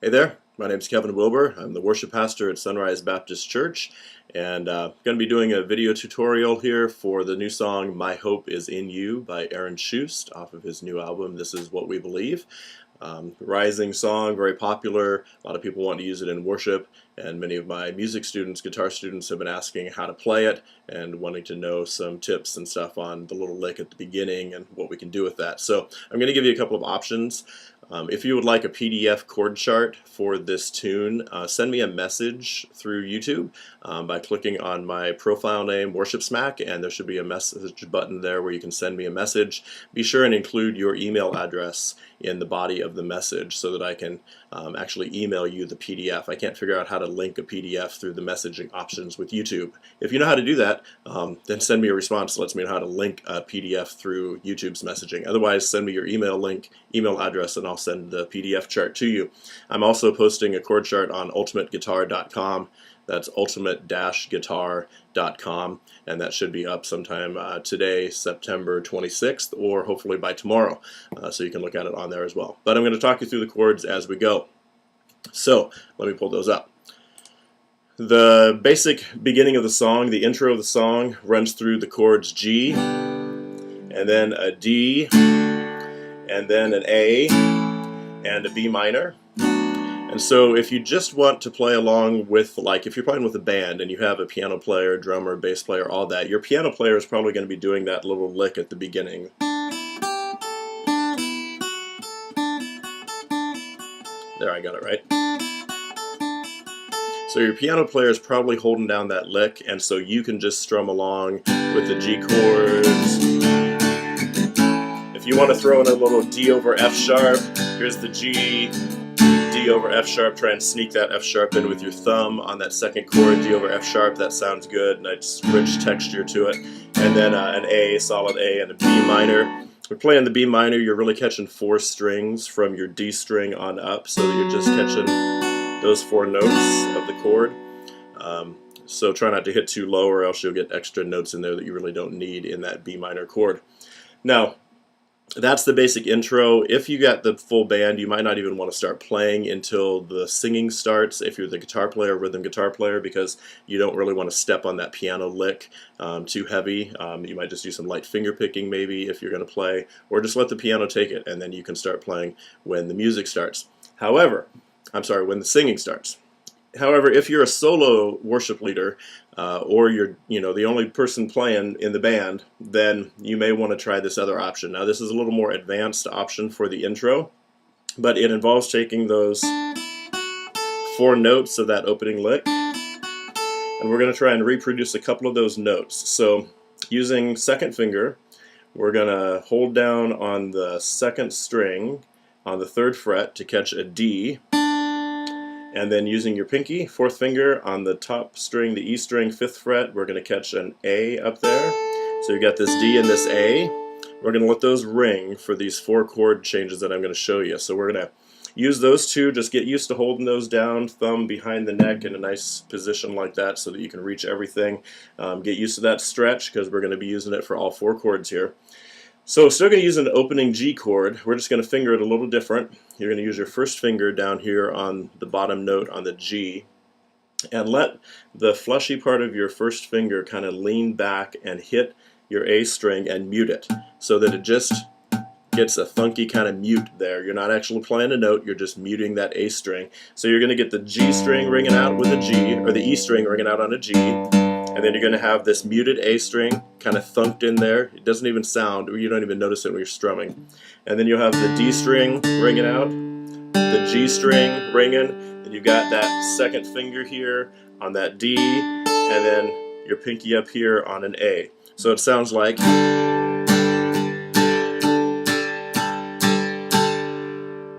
Hey there, my name is Kevin Wilbur. I'm the worship pastor at Sunrise Baptist Church, and going to be doing a video tutorial here for the new song My Hope Is in You by Aaron Shust off of his new album This Is What We Believe. Rising song, very popular. A lot of people want to use it in worship, and many of my music students, guitar students, have been asking how to play it and wanting to know some tips and stuff on the little lick at the beginning and what we can do with that. So I'm going to give you a couple of options. If you would like a PDF chord chart for this tune, send me a message through YouTube by clicking on my profile name, Worship Smack, and there should be a message button there where you can send me a message. Be sure and include your email address in the body of the message so that I can actually email you the PDF. I can't figure out how to link a PDF through the messaging options with YouTube. If you know how to do that, then send me a response that lets me know how to link a PDF through YouTube's messaging. Otherwise, send me your email address, and I'll send the PDF chart to you. I'm also posting a chord chart on ultimateguitar.com. That's ultimate-guitar.com, and that should be up sometime today, September 26th, or hopefully by tomorrow, so you can look at it on there as well. But I'm going to talk you through the chords as we go. So let me pull those up. The basic beginning of the song, the intro of the song, runs through the chords G, and then a D, and then an A, and a B minor. And so if you just want to play along with, like if you're playing with a band and you have a piano player, drummer, bass player, all that, your piano player is probably going to be doing that little lick at the beginning. There, I got it right. So your piano player is probably holding down that lick, and so you can just strum along with the G chords. If you want to throw in a little D over F sharp, here's the G, D over F sharp, try and sneak that F sharp in with your thumb on that second chord, D over F sharp, that sounds good, nice rich texture to it. And then an A, solid A, and a B minor. We're playing the B minor, you're really catching 4 strings from your D string on up, so that you're just catching those 4 notes of the chord. So try not to hit too low, or else you'll get extra notes in there that you really don't need in that B minor chord. Now, that's the basic intro. If you got the full band, you might not even want to start playing until the singing starts if you're the guitar player, rhythm guitar player, because you don't really want to step on that piano lick too heavy. You might just do some light finger picking maybe if you're going to play, or just let the piano take it, and then you can start playing when the music starts. However, when the singing starts. However, if you're a solo worship leader, or you're the only person playing in the band, then you may want to try this other option. Now, this is a little more advanced option for the intro, but it involves taking those 4 notes of that opening lick, and we're going to try and reproduce a couple of those notes. So, using second finger, we're going to hold down on the 2nd string on the 3rd fret to catch a D. And then using your pinky, 4th finger on the top string, the E string, 5th fret, we're going to catch an A up there. So you got this D and this A. We're going to let those ring for these 4 chord changes that I'm going to show you. So we're going to use those 2, just get used to holding those down, thumb behind the neck in a nice position like that so that you can reach everything. Get used to that stretch because we're going to be using it for all 4 chords here. So still going to use an opening G chord. We're just going to finger it a little different. You're going to use your first finger down here on the bottom note on the G, and let the fleshy part of your first finger kind of lean back and hit your A string and mute it so that it just gets a funky kind of mute there. You're not actually playing a note, you're just muting that A string. So you're going to get the G string ringing out with a G, or the E string ringing out on a G. And then you're going to have this muted A string kind of thunked in there. It doesn't even sound, or you don't even notice it when you're strumming. And then you'll have the D string ringing out, the G string ringing, and you've got that 2nd finger here on that D, and then your pinky up here on an A. So it sounds like.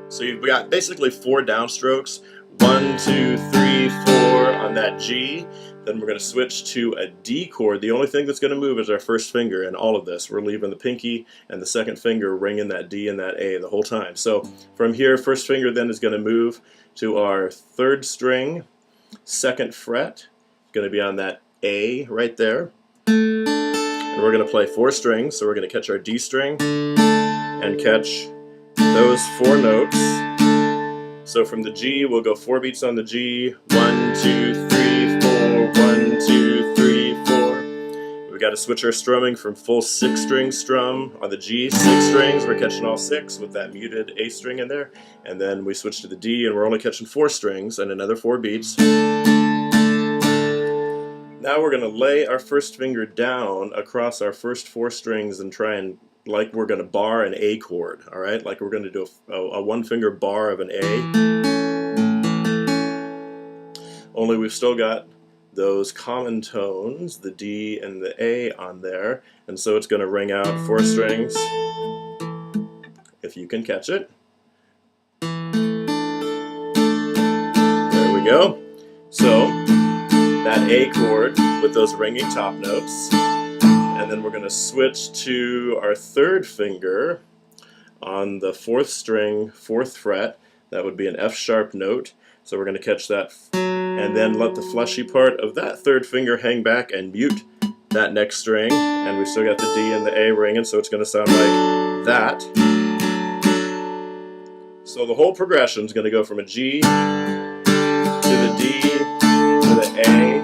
So you've got basically 4 downstrokes, 1, 2, 3, 4 on that G. Then we're going to switch to a D chord. The only thing that's going to move is our first finger in all of this. We're leaving the pinky and the 2nd finger ringing that D and that A the whole time. So from here, first finger then is going to move to our 3rd string, 2nd fret. It's going to be on that A right there. And we're going to play 4 strings. So we're going to catch our D string and catch those 4 notes. So from the G, we'll go 4 beats on the G. 1, 2, 3, 4. 1, 2, 3, 4. We've got to switch our strumming from full 6-string strum on the G, 6 strings. We're catching all 6 with that muted A string in there. And then we switch to the D, and we're only catching 4 strings and another 4 beats. Now we're going to lay our first finger down across our first 4 strings and try and, like we're going to bar an A chord, all right? Like we're going to do a 1-finger bar of an A. Only we've still got those common tones, the D and the A on there, and so it's going to ring out 4 strings, if you can catch it. There we go. So that A chord with those ringing top notes, and then we're going to switch to our 3rd finger on the 4th string, 4th fret. That would be an F sharp note, so we're going to catch that, and then let the fleshy part of that 3rd finger hang back and mute that next string, and we've still got the D and the A ringing, so it's going to sound like that. So the whole progression is going to go from a G to the D to the A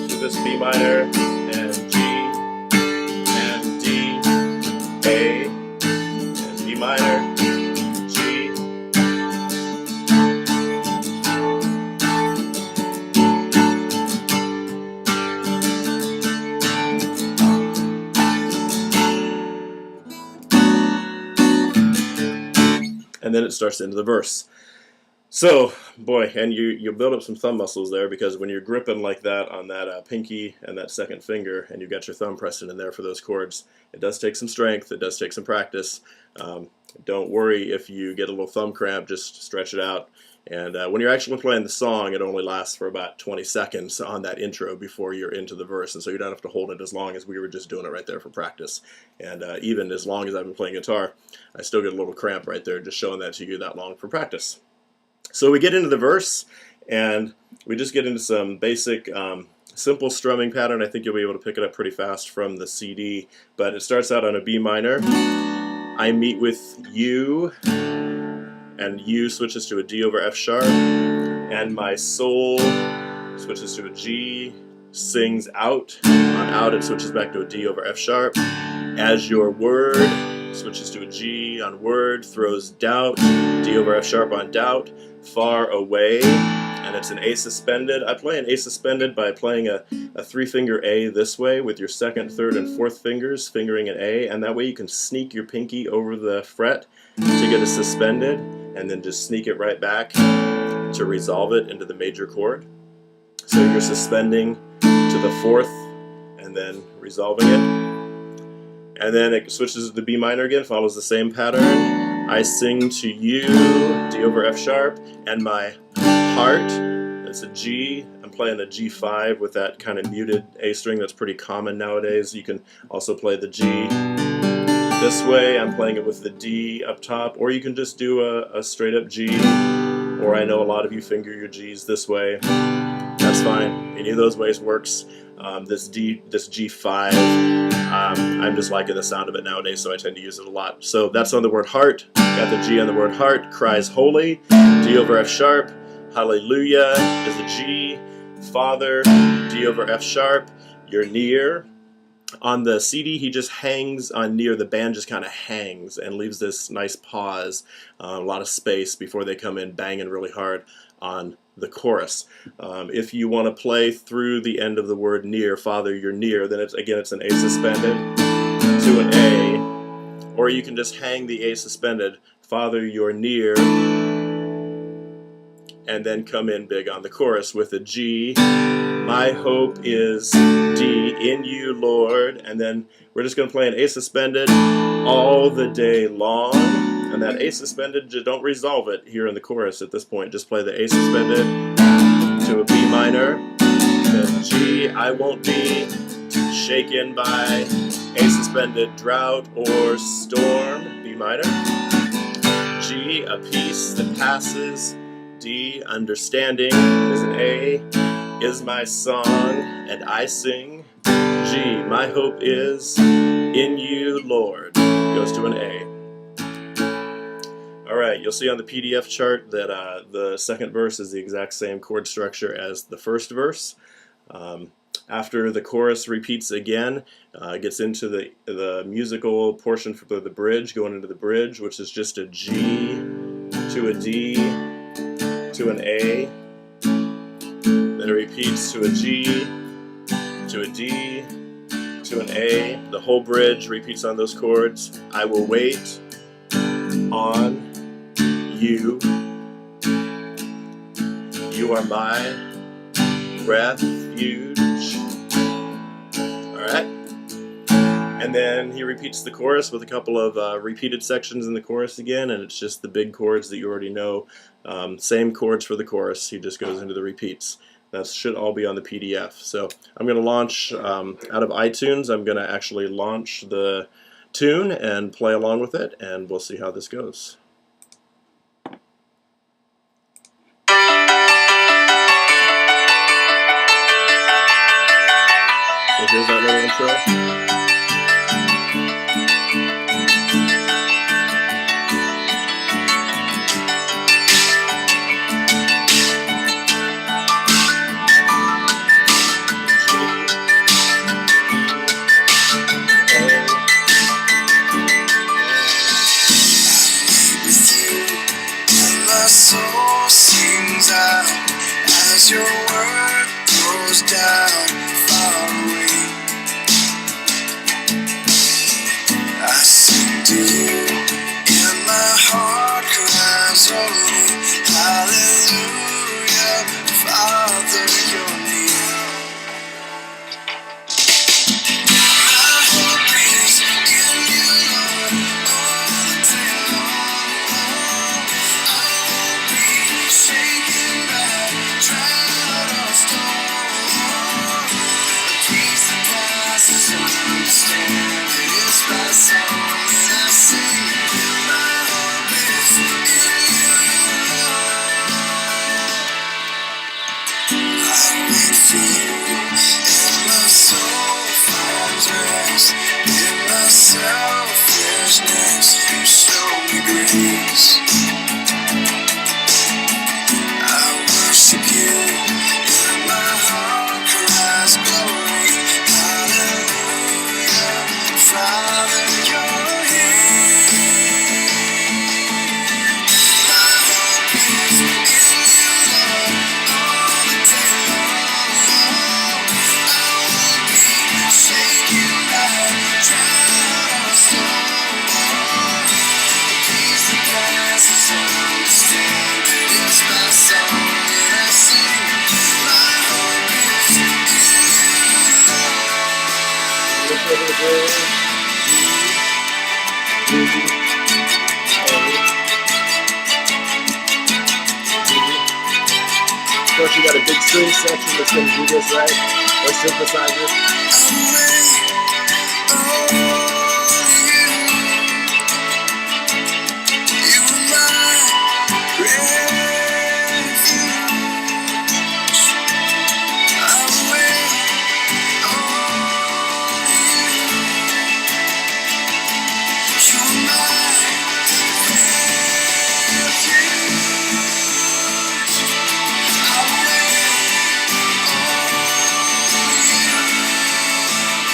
to this B minor and G and D, A and B minor, G. And then it starts into the verse. So, boy, and you build up some thumb muscles there, because when you're gripping like that on that pinky and that 2nd finger, and you've got your thumb pressed in there for those chords, it does take some strength, it does take some practice. Don't worry if you get a little thumb cramp, just stretch it out. And when you're actually playing the song, it only lasts for about 20 seconds on that intro before you're into the verse, and so you don't have to hold it as long as we were just doing it right there for practice. And even as long as I've been playing guitar, I still get a little cramp right there just showing that to you that long for practice. So we get into the verse, and we just get into some basic simple strumming pattern. I think you'll be able to pick it up pretty fast from the CD, but it starts out on a B minor. I meet with you, and U switches to a D over F sharp, and my soul switches to a G, sings out. On out it switches back to a D over F sharp. As your word switches to a G on word, throws doubt, D over F sharp on doubt. Far away, and it's an A suspended. I play an A suspended by playing a 3-finger A this way with your 2nd, 3rd, and 4th fingers fingering an A, and that way you can sneak your pinky over the fret to get a suspended, and then just sneak it right back to resolve it into the major chord. So you're suspending to the 4th and then resolving it. And then it switches to the B minor again, follows the same pattern. I sing to you, D over F sharp, and my heart, that's a G. I'm playing a G5 with that kind of muted A string that's pretty common nowadays. You can also play the G this way. I'm playing it with the D up top, or you can just do a straight up G, or I know a lot of you finger your Gs this way. That's fine. Any of those ways works. This G5, I'm just liking the sound of it nowadays, so I tend to use it a lot. So that's on the word heart. Got the G on the word heart. Cries holy, D over F sharp. Hallelujah is a G. Father, D over F sharp. You're near. On the CD, he just hangs on near. The band just kind of hangs and leaves this nice pause, a lot of space before they come in banging really hard on the chorus. If you want to play through the end of the word near, Father, you're near, then it's an A suspended to an A, or you can just hang the A suspended, Father, you're near, and then come in big on the chorus with a G. My hope is D, in you, Lord, and then we're just going to play an A suspended all the day long. And that A suspended, don't resolve it here in the chorus at this point. Just play the A suspended to a B minor, then G. I won't be shaken by A suspended, drought or storm, B minor. G, a peace that passes. D, understanding is an A, is my song, and I sing. G, my hope is in you, Lord, goes to an A. Alright, you'll see on the PDF chart that the second verse is the exact same chord structure as the first verse. After the chorus repeats again, it gets into the musical portion for the bridge, going into the bridge, which is just a G to a D to an A. Then it repeats to a G to a D to an A. The whole bridge repeats on those chords. I will wait on you. You are my refuge. Alright? And then he repeats the chorus with a couple of repeated sections in the chorus again, and it's just the big chords that you already know. Same chords for the chorus, he just goes into the repeats. That should all be on the PDF. So I'm going to launch, out of iTunes, I'm going to actually launch the tune and play along with it, and we'll see how this goes. So here's that little intro. My soul sings out as your word goes down far away. I sing to you and my heart cries only hallelujah, Father, you're near. My hope is in you, Lord, all the day long. I won't be shaken by drought or storm. The peace that passes understanding is my song that I sing. My hope is in you, Lord. I wait for you, and my soul finds rest. In my selfishness, you show me grace. I worship you, and my heart cries glory. Hallelujah, Father, you're here. My hope is in you, Lord, all the day long. I won't be shaken by drought or storm. The peace that passes understanding is my song that I sing. My hope is in you, Lord. Look over the bridge. Of course, you got a big string section that's going to do this, right? Or synthesizers. I wait on you. You are my refuge. I wait on you. You are my refuge. I wait on you.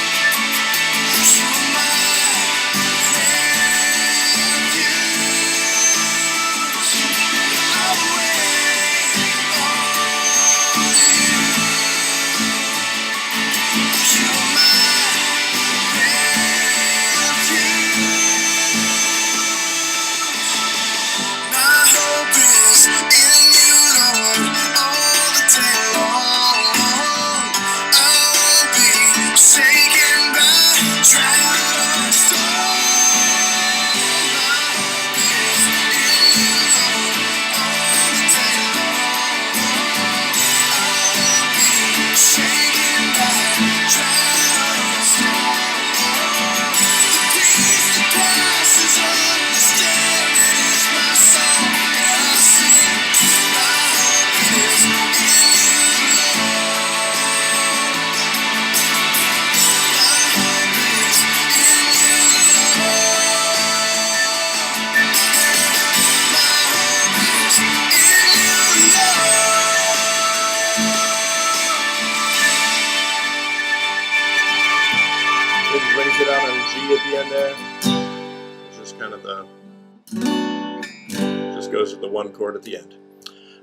at the end there. It's just kind of just goes with the one chord at the end.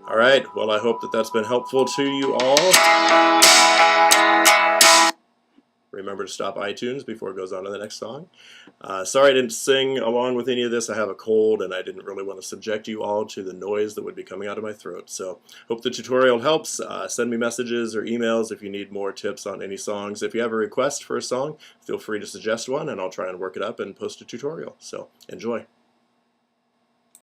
All right, well, I hope that that's been helpful to you all. Remember to stop iTunes before it goes on to the next song. Sorry I didn't sing along with any of this. I have a cold and I didn't really want to subject you all to the noise that would be coming out of my throat. So hope the tutorial helps. Send me messages or emails if you need more tips on any songs. If you have a request for a song, feel free to suggest one and I'll try and work it up and post a tutorial. So enjoy.